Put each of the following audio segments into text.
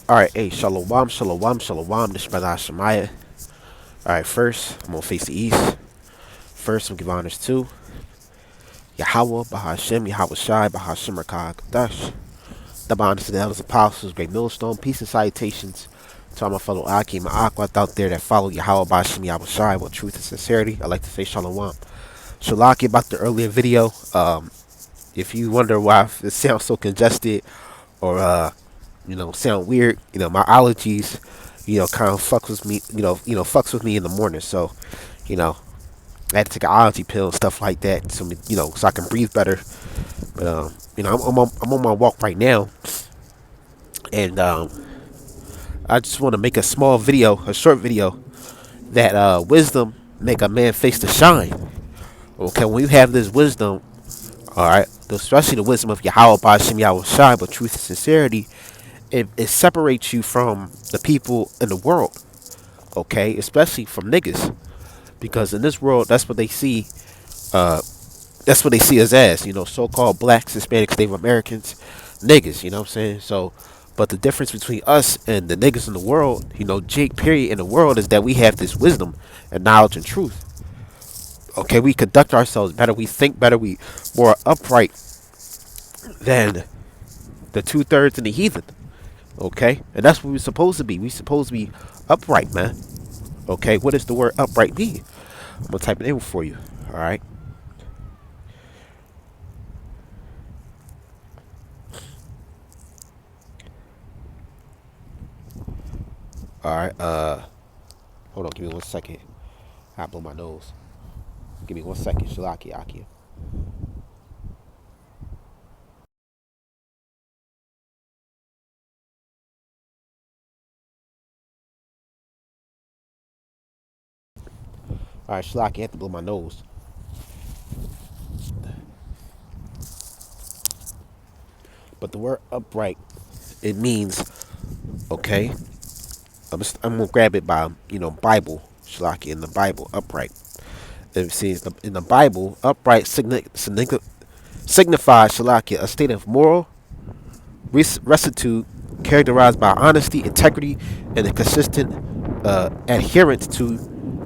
Alright, hey, shalom, shalom, shalom. This is Brother Shemaiah. Alright, first, I'm going to face the east. First, I'm going to give honors to Yahweh, Bahashem, Yahweh Shai, Bahashem, Rakah, Kadash. Double honors to the elders, apostles, great millstone, peace and salutations to all my fellow Akim and Aquat out there that follow Yahweh, Bahashem, Yahweh Shai with truth and sincerity. I like to say shalom. Shalaki about the earlier video. If you wonder why it sounds so congested or sound weird. My allergies, kind of fucks with me. Fucks with me in the morning. So, I had to take an allergy pill and stuff like that, so I can breathe better. But I'm on my walk right now, and I just want to make a small video, a short video, that wisdom make a man face to shine. Okay, when you have this wisdom, all right, especially the wisdom of Yahweh, Bashim Yahweh Shai, but truth and sincerity. It separates you from the people in the world, okay? Especially from niggas, because in this world, that's what they see. That's what they see us as, so-called blacks, Hispanics, Native Americans, niggas. You know what I'm saying? So, but the difference between us and the niggas in the world, Jake period in the world, is that we have this wisdom and knowledge and truth. Okay, we conduct ourselves better, we think better, we more upright than the 2/3 in the heathen. Okay, and that's what we're supposed to be. We're supposed to be upright, man. Okay, what does the word upright mean? I'm gonna type it in for you. All right. All right. Hold on. Give me 1 second. I blow my nose. Give me 1 second. Shalaki, Akia. All right, Shalaki. I have to blow my nose. But the word upright, it means, okay. I'm gonna grab it by Bible, Shalaki, in the Bible, upright. It says in the Bible, upright signifies, Shalaki, a state of moral rectitude characterized by honesty, integrity, and a consistent adherence to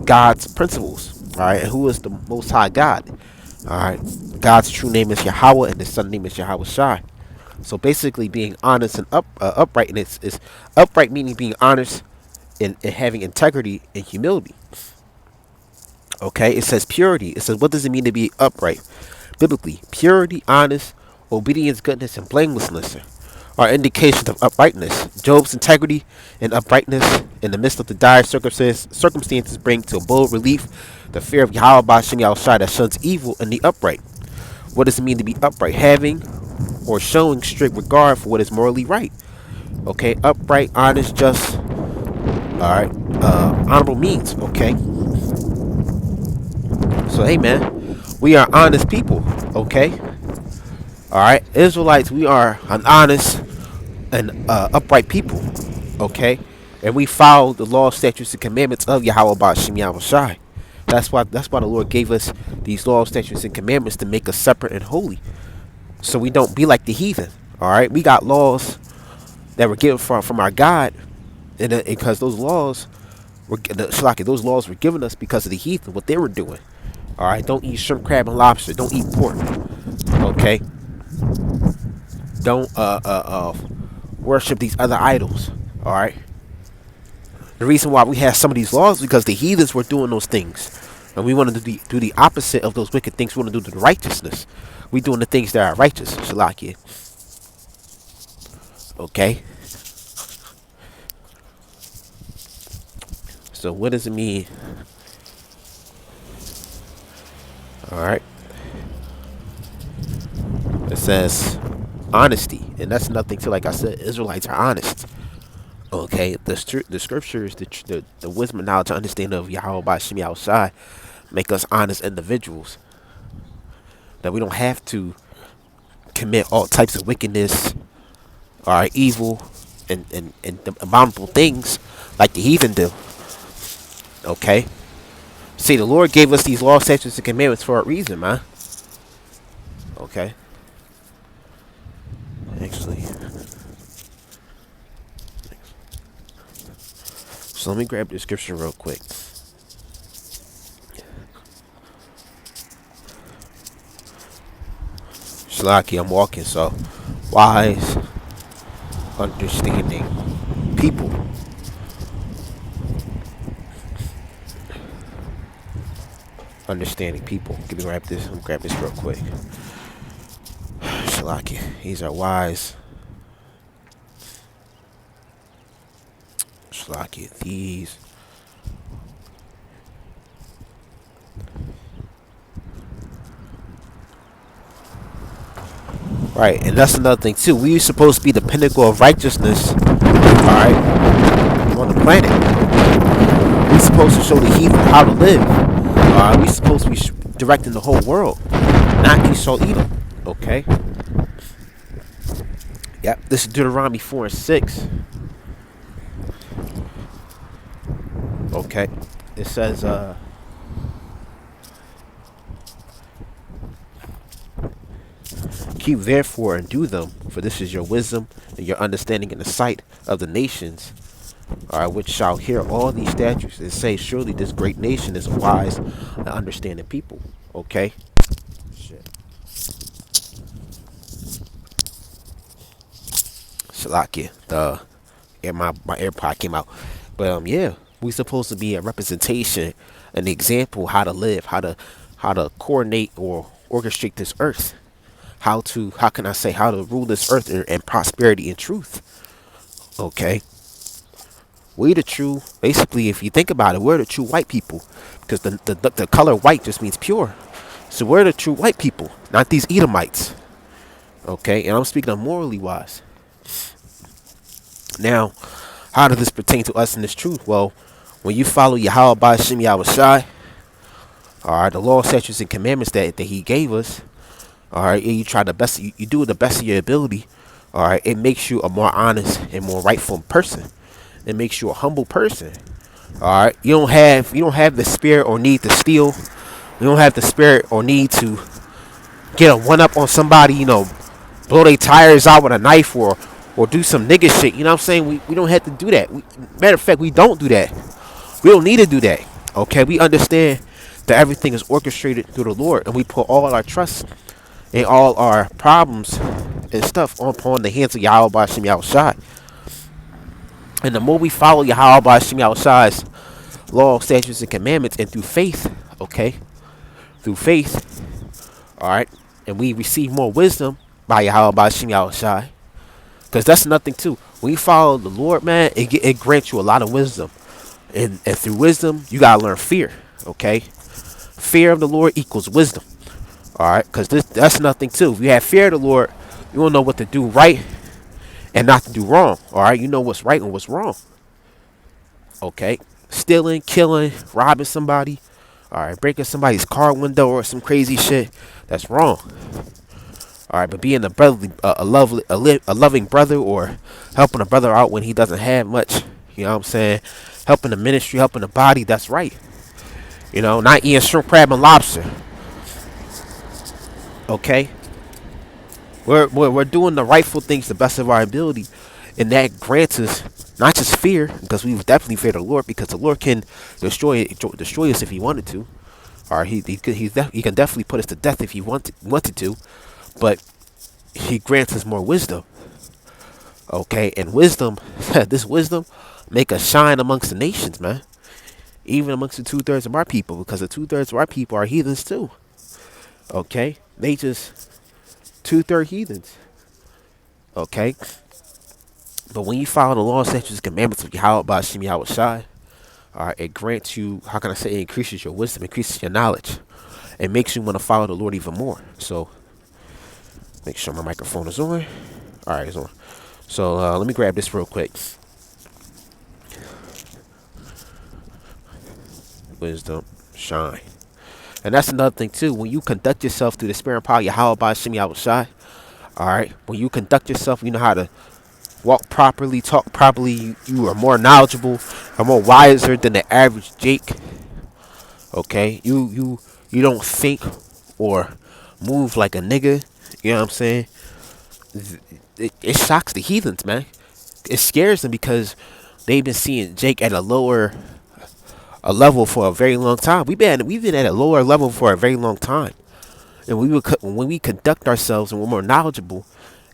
God's principles. All right, and who is the Most High God? All right, God's true name is Yahweh, and His Son name is Yahweh Shai. So basically, being honest and upright, and it's upright meaning being honest and having integrity and humility. Okay, it says purity. It says, what does it mean to be upright? Biblically, purity, honest, obedience, goodness, and blamelessness are indications of uprightness. Job's integrity and uprightness in the midst of the dire circumstances bring to bold relief the fear of Yahweh Bashim Yahushua that shuns evil in the upright. What does it mean to be upright? Having or showing strict regard for what is morally right. Okay, upright, honest, just. All right, honorable means. Okay. So hey, man, we are honest people. Okay. All right, Israelites, we are an honest and upright people, okay, and we follow the law, statutes, and commandments of Yahweh Bashim Yahweh Shai. That's why the Lord gave us these laws, statutes, and commandments to make us separate and holy, so we don't be like the heathen. All right, we got laws that were given from our God, and because those laws those laws were given us because of the heathen, what they were doing. All right, don't eat shrimp, crab, and lobster. Don't eat pork. Okay, don't worship these other idols. All right. The reason why we have some of these laws is because the heathens were doing those things, and we want to do the opposite of those wicked things. We want to do the righteousness. We doing the things that are righteous. Shalakia. Okay. So what does it mean? All right. It says honesty, and that's nothing to, like I said, Israelites are honest. Okay, the scriptures, the wisdom, knowledge, understanding of Yahweh by Shem Yahushai make us honest individuals. That we don't have to commit all types of wickedness or evil and abominable things like the heathen do. Okay? See, the Lord gave us these law, statutes, and commandments for a reason, man. Okay? Actually. So let me grab the scripture real quick. Shalaki, I'm walking, so wise, understanding people. Understanding people. Let me grab this. Let me grab this real quick. Shalaki. These are wise. Shalaki. These. Right, and that's another thing too. We supposed to be the pinnacle of righteousness. Alright. On the planet. We supposed to show the heathen how to live. We supposed to be directing the whole world. Not Esau Edom. Okay. Yep, this is Deuteronomy 4 and 6. Okay. It says, keep therefore and do them, for this is your wisdom and your understanding in the sight of the nations, which shall hear all these statutes and say, surely this great nation is a wise and understanding people. Okay. Shit. Shalakia. My AirPod came out. But yeah, we supposed to be a representation, an example how to live, how to coordinate or orchestrate this earth. How can I say, how to rule this earth in prosperity and truth. Okay. We the true, basically, if you think about it, we're the true white people. Because the color white just means pure. So we're the true white people, not these Edomites. Okay, and I'm speaking of morally wise. Now, how does this pertain to us in this truth? Well, when you follow Yahweh Ba'Shem Yahushai, the law, statutes, and commandments that he gave us, and you try the best, you do the best of your ability, it makes you a more honest and more rightful person. It makes you a humble person. You don't have the spirit or need to steal. You don't have the spirit or need to get a one up on somebody, blow their tires out with a knife or do some nigga shit. You know what I'm saying? We don't have to do that. Matter of fact, we don't do that. We don't need to do that. Okay, we understand that everything is orchestrated through the Lord, and we put all our trust and all our problems and stuff upon the hands of Yahweh Ba'Shem Yahushai. And the more we follow Yahweh Ba'Shem Yahushai's law, statutes, and commandments, and through faith, through faith, and we receive more wisdom by Yahweh Ba'Shem Yahushai, because that's nothing too. When you follow the Lord, man, it grants you a lot of wisdom. And through wisdom, you gotta learn fear. Okay, fear of the Lord equals wisdom. Because that's nothing too. If you have fear of the Lord, you will know what to do right and not to do wrong. You know what's right and what's wrong. Okay, stealing, killing, robbing somebody, breaking somebody's car window or some crazy shit, that's wrong. But being a brotherly, a loving brother, or helping a brother out when he doesn't have much, you know what I'm saying? Helping the ministry, helping the body, that's right. Not eating shrimp, crab, and lobster. Okay? We're doing the rightful things to the best of our ability, and that grants us not just fear, because we definitely fear the Lord, because the Lord can destroy us if he wanted to. He can definitely put us to death if he wanted to. But he grants us more wisdom. Okay, and wisdom, this wisdom, make us shine amongst the nations, man. Even amongst the 2/3 of our people, because the 2/3 of our people are heathens too. Okay, they just 2/3 heathens. Okay, but when you follow the law, statutes, and commandments of Yahweh Ba'Shem Yahushai, it grants you, how can I say, it increases your wisdom, increases your knowledge, it makes you want to follow the Lord even more. So make sure my microphone is on. It's on. So let me grab this real quick. Wisdom, shine. And that's another thing too. When you conduct yourself through the spirit and power of Yahweh Ba'Shem Yahushai, when you conduct yourself, you know how to walk properly, talk properly. You are more knowledgeable, are more wiser than the average Jake. Okay, you don't think or move like a nigga. You know what I'm saying? It shocks the heathens, man. It scares them, because they've been seeing Jake at a level for a very long time. We've been at a lower level for a very long time. And when we conduct ourselves and we're more knowledgeable,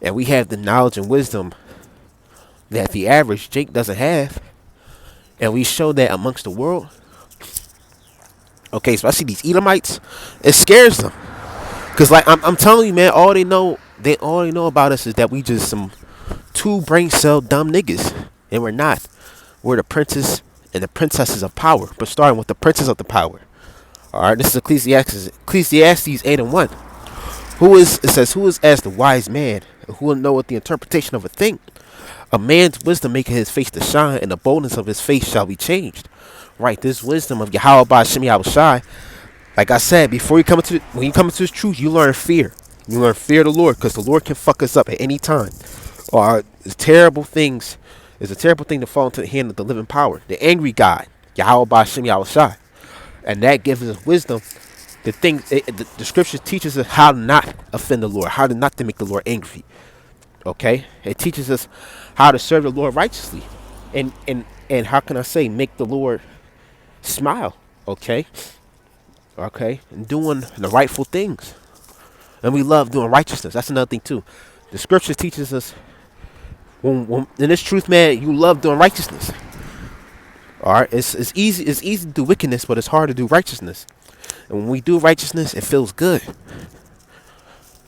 and we have the knowledge and wisdom that the average Jake doesn't have, and we show that amongst the world, okay, especially these Edomites, it scares them. Cause like I'm telling you, man, all they know about us is that we just some two brain cell dumb niggas, and we're not. We're the princes and the princesses of power, but starting with the princes of the power. All right, this is Ecclesiastes 8:1. It says, who is as the wise man, who will know what the interpretation of a thing? A man's wisdom maketh his face to shine, and the boldness of his face shall be changed. Right, this wisdom of Yahweh by Shem Shai. Like I said, when you come into this truth, you learn fear. You learn fear of the Lord, because the Lord can fuck us up at any time. Or it's terrible things. It's a terrible thing to fall into the hand of the living power, the angry God, Yahweh by Shem Shai. And that gives us wisdom. The scripture teaches us how to not offend the Lord, how to not to make the Lord angry. Okay, it teaches us how to serve the Lord righteously, and how can I say, make the Lord smile. Okay, and doing the rightful things. And we love doing righteousness. That's another thing too. The scripture teaches us when in this truth, man, you love doing righteousness. All right, it's easy to do wickedness, but it's hard to do righteousness. And when we do righteousness, it feels good.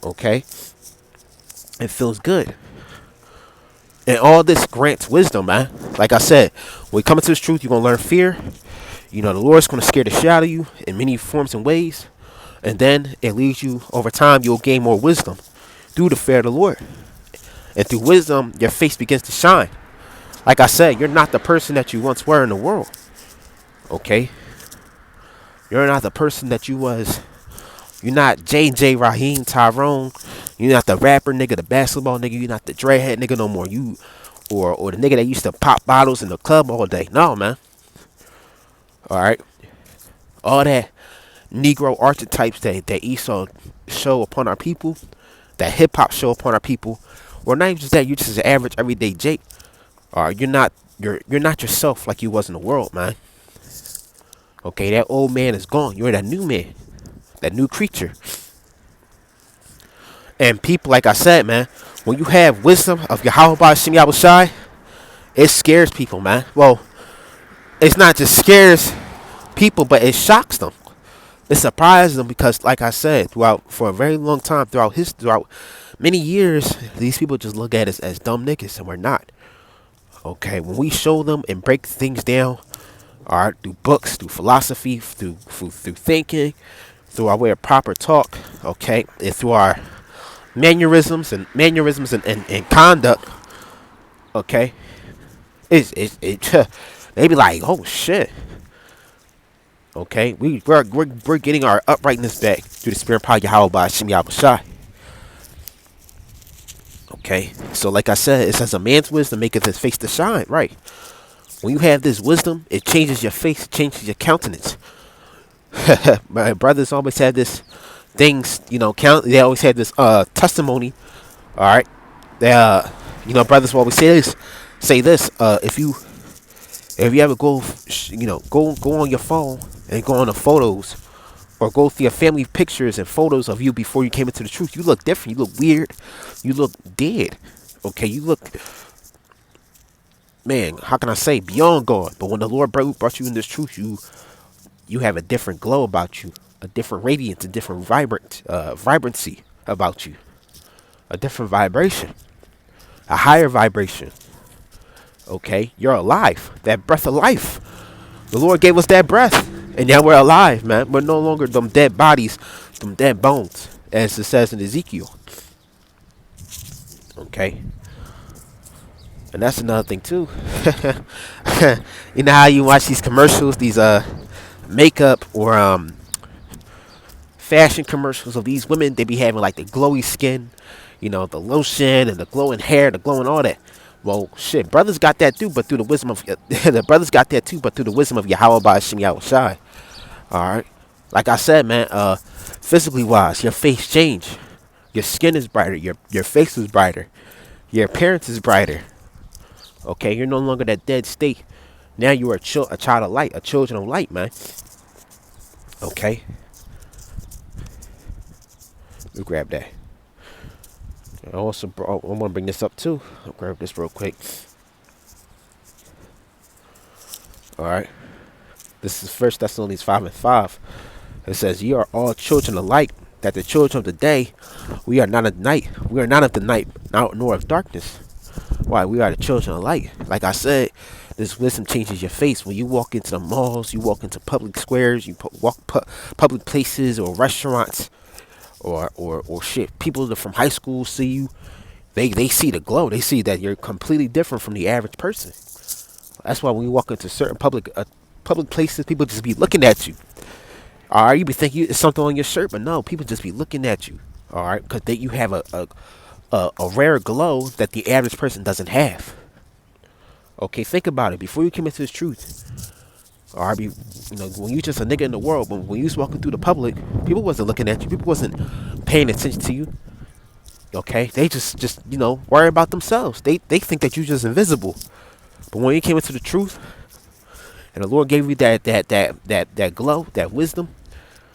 Okay, it feels good. And all this grants wisdom, man. Like I said, when you come into this truth, you're gonna learn fear. You know, the Lord's gonna scare the shit out of you in many forms and ways. And then it leads you, over time, you'll gain more wisdom through the fear of the Lord. And through wisdom, your face begins to shine. Like I said, you're not the person that you once were in the world. Okay? You're not the person that you was. You're not J.J. Raheem Tyrone. You're not the rapper nigga, the basketball nigga. You're not the dreadhead nigga no more. You or the nigga that used to pop bottles in the club all day. No, man. All right? All that Negro archetypes that Esau show upon our people, that hip-hop show upon our people, or not even just that, you're just an average everyday Jake. You're not yourself like you was in the world, man. Okay, that old man is gone. You're that new man, that new creature. And people, like I said, man, when you have wisdom of Yahweh by Shem Shai, it scares people, man. Well, it's not just scares people, but it shocks them. It surprises them because, like I said, for a very long time, throughout many years, these people just look at us as dumb niggas, and we're not. Okay, when we show them and break things down, all right, through books, through philosophy, through thinking, through our way of proper talk, okay, and through our mannerisms and conduct, okay, they be like, oh shit, okay, we're getting our uprightness back through the spirit of power Yahweh by Shem Shai. Okay, so like I said, it says a man's wisdom maketh his face to shine. Right. When you have this wisdom, it changes your face, it changes your countenance. My brothers always had this things, they always had this testimony. All right. Brothers will always say this. If you ever go on your phone and go on the photos, or go through your family pictures and photos of you before you came into the truth, you look different. You look weird. You look dead. Okay, you look, man, how can I say, beyond God. But when the Lord brought you in this truth, you have a different glow about you, a different radiance, a different vibrancy about you, a different vibration, a higher vibration. Okay, you're alive. That breath of life. The Lord gave us that breath. And now we're alive, man. We're no longer them dead bodies, them dead bones, as it says in Ezekiel. Okay. And that's another thing too. You know how you watch these commercials, these makeup or fashion commercials of these women? They be having like the glowy skin, the lotion and the glowing hair, the glowing all that. Well, shit, brothers got that too, but through the wisdom of the wisdom of Yahweh by Shem Shai. All right, like I said, man, physically wise, your face change, your skin is brighter, your face is brighter, your appearance is brighter. Okay, you're no longer that dead state. Now you are a child of light, a children of light, man. Okay, we grab that. I also, I want to bring this up too. I'll grab this real quick. All right, this is First Thessalonians 5:5. It says, "Ye are all children of light, that the children of the day, we are not of night. We are not of the night, nor of darkness. Why? We are the children of light." Like I said, this wisdom changes your face. When you walk into the malls, you walk into public squares, you walk public places or restaurants, or shit. People that from high school see you. They see the glow. They see that you're completely different from the average person. That's why when you walk into certain public places, people just be looking at you. All right, you be thinking it's something on your shirt, but no, people just be looking at you. All right, because you have a rare glow that the average person doesn't have. Okay, think about it before you commit to this truth. All right, when you just a nigga in the world, but when you was walking through the public, people wasn't looking at you. People wasn't paying attention to you. Okay, they just worry about themselves. They think that you're just invisible. But when you came into the truth, and the Lord gave you that glow, that wisdom,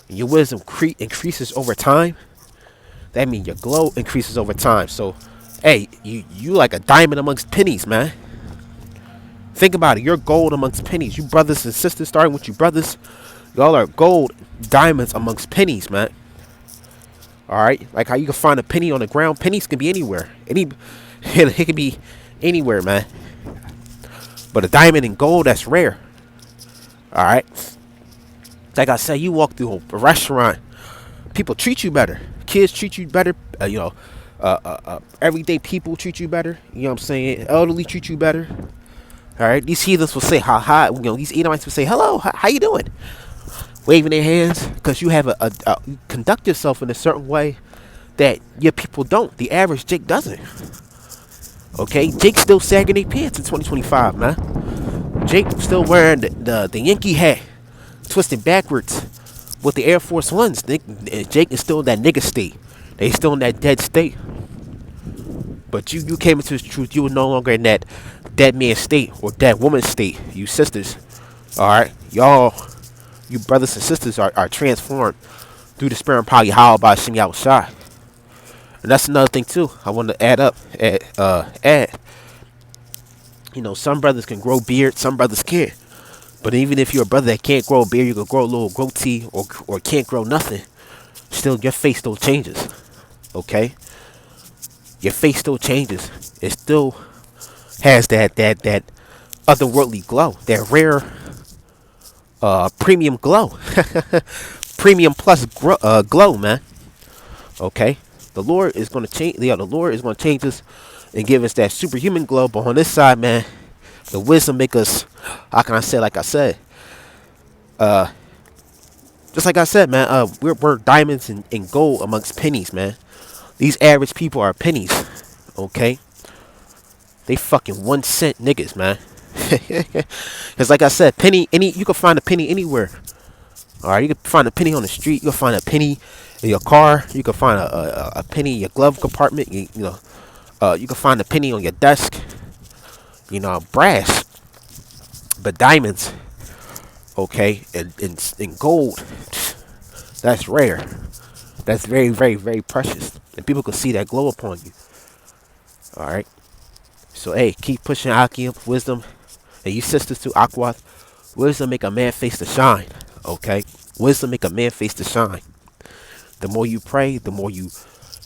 and your wisdom increases over time. That means your glow increases over time. So, hey, you like a diamond amongst pennies, man. Think about it. You're gold amongst pennies. You brothers and sisters, starting with you brothers, y'all are gold diamonds amongst pennies, man. All right, like how you can find a penny on the ground. Pennies can be anywhere. It can be anywhere, man. But a diamond and gold, that's rare. All right. Like I said, you walk through a restaurant, people treat you better. Kids treat you better. Everyday people treat you better. You know what I'm saying? Elderly treat you better. All right. These heathens will say hi. These Edomites will say hello. How you doing? Waving their hands because you have you conduct yourself in a certain way that your people don't. The average Jake doesn't. Okay, Jake's still sagging their pants in 2025, man. Jake still wearing the Yankee hat, twisted backwards with the Air Force Ones. Jake is still in that nigga state. They still in that dead state. But you came into the truth. You were no longer in that dead man state or dead woman state. You sisters, all right, y'all. You brothers and sisters are transformed through the spirit and power Yahweh by Shem Yahushai. And that's another thing too. I want to add. Some brothers can grow beard, some brothers can't. But even if you're a brother that can't grow a beard, you can grow a little goatee or can't grow nothing. Still, your face still changes. Okay, your face still changes. It still has that otherworldly glow, that rare. Premium glow. Premium plus glow, man. Okay, the Lord is going to change. The Lord is going to change us and give us that superhuman glow. But on this side, man, the wisdom make us. How can I say? Like I said, just like I said, man. We're diamonds and gold amongst pennies, man. These average people are pennies. Okay, they fucking 1 cent niggas, man. Because like I said, you can find a penny anywhere. All right, you can find a penny on the street. You can find a penny in your car. You can find a penny in your glove compartment. You can find a penny on your desk. Brass, but diamonds, okay, and gold, that's rare. That's very, very, very precious, and people can see that glow upon you. All right, so hey, keep pushing Akim, wisdom. And you sisters too, Aquath, wisdom make a man face to shine. Okay? Wisdom make a man face to shine. The more you pray, the more you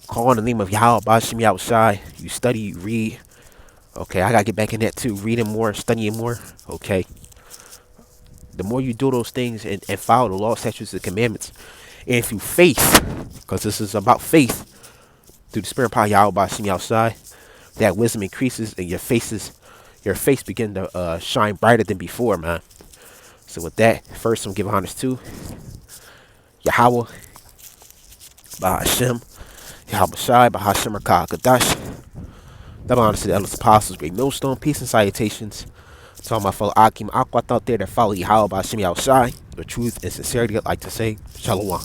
call on the name of Yahweh Bashim Yahushai. You study, you read. Okay, I gotta get back in that too. Reading more, studying more. Okay. The more you do those things and follow the law, statutes, and commandments. And through faith, because this is about faith, through the spirit of power Yahweh Bashim Yahushai, that wisdom increases and your face begin to shine brighter than before, man. So with that, first I'm giving honors to Yahweh, Bahashem, Yahweh Shai, Bahashem Rakah Kadash. Double honors to the elders apostles, great millstone, peace and salutations to all my fellow Akim Aquat out there that follow Yahweh Bahashem Yahweh Shai. The truth and sincerity, I'd like to say, Shalom.